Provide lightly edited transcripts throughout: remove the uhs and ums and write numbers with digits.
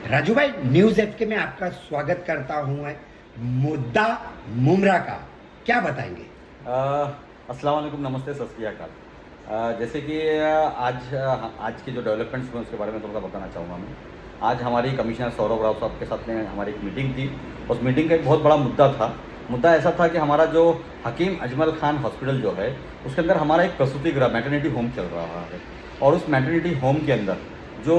राजू भाई, न्यूज एफके में आपका स्वागत करता हूं। मैं मुद्दा मुमरा का क्या बताएंगे? अस्सलाम वालेकुम, नमस्ते, सत श्री अकाल। जैसे कि आज के जो डेवलपमेंट्स हुए उसके बारे में थोड़ा सा बताना चाहूँगा मैं। आज हमारी कमिश्नर सौरभ राव साहब के साथ में हमारी एक मीटिंग थी। उस मीटिंग का एक बहुत बड़ा मुद्दा था। मुद्दा ऐसा था कि हमारा जो हकीम अजमल खान हॉस्पिटल जो है उसके अंदर हमारा एक प्रसूति गृह मैटरनिटी होम चल रहा है, और उस मैटरनिटी होम के अंदर जो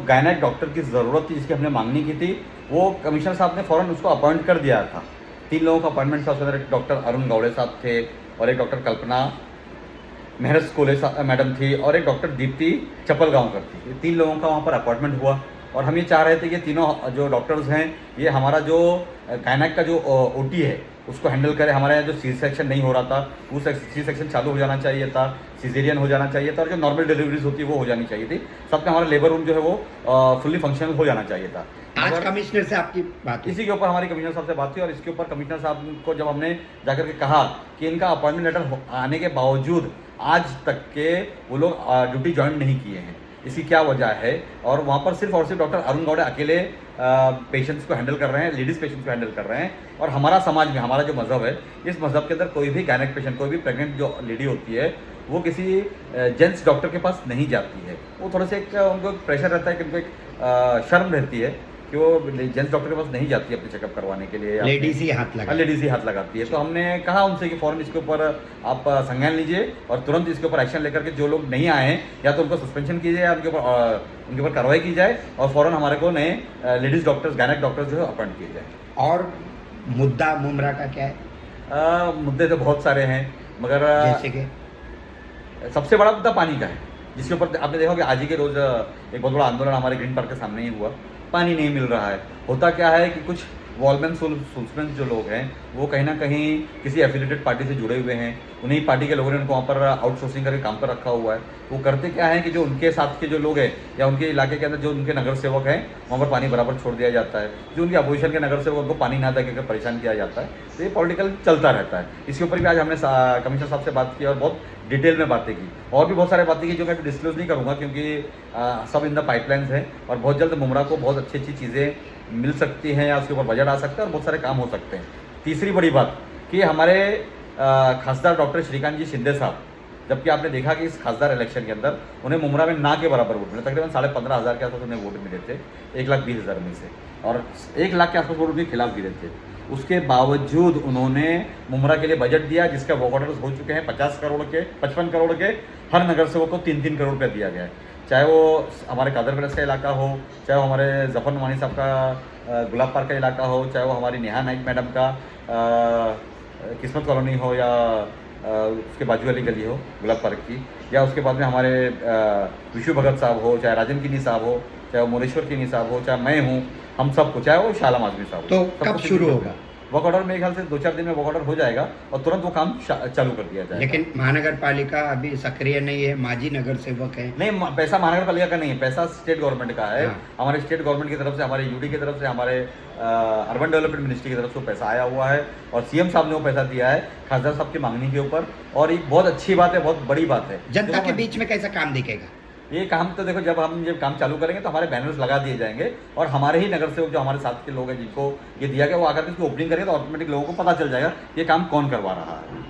गायनेक डॉक्टर की ज़रूरत थी, जिसकी हमने मांगनी की थी, वो कमिश्नर साहब ने फ़ौरन उसको अपॉइंट कर दिया था। 3 लोगों का अपॉइंटमेंट था। उसके अंदर एक डॉक्टर अरुण गौड़े साहब थे, और एक डॉक्टर कल्पना मेहरस कोले मैडम थी, और एक डॉक्टर दीप्ति चपलगांवकर थी। ये 3 लोगों का वहाँ पर अपॉइंटमेंट हुआ, और हम ये चाह रहे थे कि तीनों जो डॉक्टर्स हैं ये हमारा जो गायनेक का जो ओटी है उसको हैंडल करे। हमारे यहाँ जो सी सेक्शन नहीं हो रहा था, वो सी सेक्शन चालू हो जाना चाहिए था, सीजेरियन हो जाना चाहिए था, और जो नॉर्मल डिलीवरीज होती है वो हो जानी चाहिए थी। साथ में हमारा लेबर रूम जो है वो फुल्ली फंक्शनल हो जाना चाहिए था। आज कमिश्नर से आपकी बात हुई? इसी के ऊपर हमारी कमिश्नर साहब से बात हुई, और इसके ऊपर कमिश्नर साहब को जब हमने जाकर के कहा कि इनका अपॉइंटमेंट लेटर आने के बावजूद आज तक के वो लोग ड्यूटी ज्वाइन नहीं किए हैं, इसकी क्या वजह है, और वहाँ पर सिर्फ और सिर्फ डॉक्टर अरुण गौड़े अकेले पेशेंट्स को हैंडल कर रहे हैं, लेडीज़ पेशेंट्स को हैंडल कर रहे हैं। और हमारा समाज में, हमारा जो मज़हब है, इस मज़हब के अंदर कोई भी गायनेक पेशेंट, कोई भी प्रेग्नेंट जो लेडी होती है, वो किसी जेंट्स डॉक्टर के पास नहीं जाती है। वो थोड़ा सा उनको एक प्रेशर रहता है कि उनको एक शर्म रहती है कि वो जेंट्स डॉक्टर के पास नहीं जाती है अपने चेकअप करवाने के लिए। लेडीज ही हाथ लगा लेडीज ही हाथ लगाती है। तो हमने कहा उनसे कि फ़ौरन इसके ऊपर आप संज्ञान लीजिए, और तुरंत इसके ऊपर एक्शन लेकर के जो लोग नहीं आए हैं या तो उनको सस्पेंशन कीजिए या उनके ऊपर कार्रवाई की जाए, और फ़ौरन हमारे को नए लेडीज़ डॉक्टर्स, गायनेक डॉक्टर्स जो है अपॉइंट किए जाए। और मुद्दा मुमरा का क्या है? मुद्दे तो बहुत सारे हैं, मगर जैसे कि सबसे बड़ा मुद्दा पानी का है, जिसके ऊपर आपने देखा कि आज ही के रोज़ एक बहुत बड़ा आंदोलन हमारे ग्रीन पार्क के सामने ही हुआ। पानी नहीं मिल रहा है। होता क्या है कि कुछ वॉलमैन सोल्समैन जो लोग हैं वो कहीं ना कहीं किसी एफिलिएटेड पार्टी से जुड़े हुए हैं। उन्हीं पार्टी के लोगों ने उनको वहाँ पर आउटसोर्सिंग करके काम पर रखा हुआ है। वो करते क्या है कि जो उनके साथ के जो लोग हैं या उनके इलाके के अंदर जो उनके नगर सेवक हैं, वहाँ पर पानी बराबर छोड़ दिया जाता है। जो उनके अपोजिशन के नगर सेवक, उनको पानी ना देकर परेशान किया जाता है। तो ये पॉलिटिकल चलता रहता है। इसके ऊपर भी आज हमने कमिश्नर साहब से बात की और बहुत डिटेल में बातें की, और भी बहुत सारी बातें की जो मैं डिस्क्लोज नहीं करूँगा, क्योंकि सब इन द पाइपलाइंस हैं, और बहुत जल्द मुमरा को बहुत अच्छी अच्छी चीज़ें मिल सकती हैं, या उसके ऊपर बजट आ सकता है, और बहुत सारे काम हो सकते हैं। तीसरी बड़ी बात कि हमारे खासदार डॉक्टर श्रीकांत जी शिंदे साहब, जबकि आपने देखा कि इस खासदार इलेक्शन के अंदर उन्हें मुमरा में ना के बराबर वोट मिले, तकरीबन 15,500 के आसपास उन्हें वोट मिले थे 1,20,000 में से, और 1 लाख के आसपास वोट उनके खिलाफ गिरे थे। उसके बावजूद उन्होंने मुमरा के लिए बजट दिया, जिसका वर्क ऑर्डर्स हो चुके हैं 50 करोड़ के, 55 करोड़ के। हर नगर सेवक को 3-3 करोड़ रुपया दिया गया है, चाहे वो हमारे कादर पैलेस का इलाका हो, चाहे वो हमारे जफर नुमानी साहब का गुलाब पार्क का इलाका हो, चाहे वो हमारी नेहा नाइक मैडम का किस्मत कॉलोनी हो, या उसके बाजू वाली गली हो गुलाब पार्क की, या उसके बाद में हमारे विशु भगत साहब हो, चाहे राजन किनी साहब हो, चाहे वो मोरेश्वर किनी साहब हो, चाहे मैं हूँ, हम सबको, चाहे वो शाला आजमी साहब। तो कब शुरू होगा वर्क ऑर्डर? मेरे ख्याल से 2-4 दिन में वर्क ऑर्डर हो जाएगा, और तुरंत वो काम चालू कर दिया जाएगा। लेकिन महानगर पालिका अभी सक्रिय नहीं है, माजी नगर सेवक है। नहीं, पैसा महानगर पालिका का नहीं है, पैसा स्टेट गवर्नमेंट का है। हाँ। हमारे स्टेट गवर्नमेंट की तरफ से, हमारे यूडी की तरफ से, हमारे अर्बन डेवलपमेंट मिनिस्ट्री की तरफ से वो पैसा आया हुआ है, और सीएम साहब ने वो पैसा दिया है खासदार साहब की मांगनी के ऊपर। और एक बहुत अच्छी बात है, बहुत बड़ी बात है। जनता के बीच में कैसा काम दिखेगा ये काम? तो देखो, जब हम काम चालू करेंगे तो हमारे बैनर्स लगा दिए जाएंगे, और हमारे ही नगर सेवक जो हमारे साथ के लोग हैं जिनको ये दिया गया, वो आकर के इसकी ओपनिंग करेंगे, तो ऑटोमेटिक लोगों को पता चल जाएगा ये काम कौन करवा रहा है।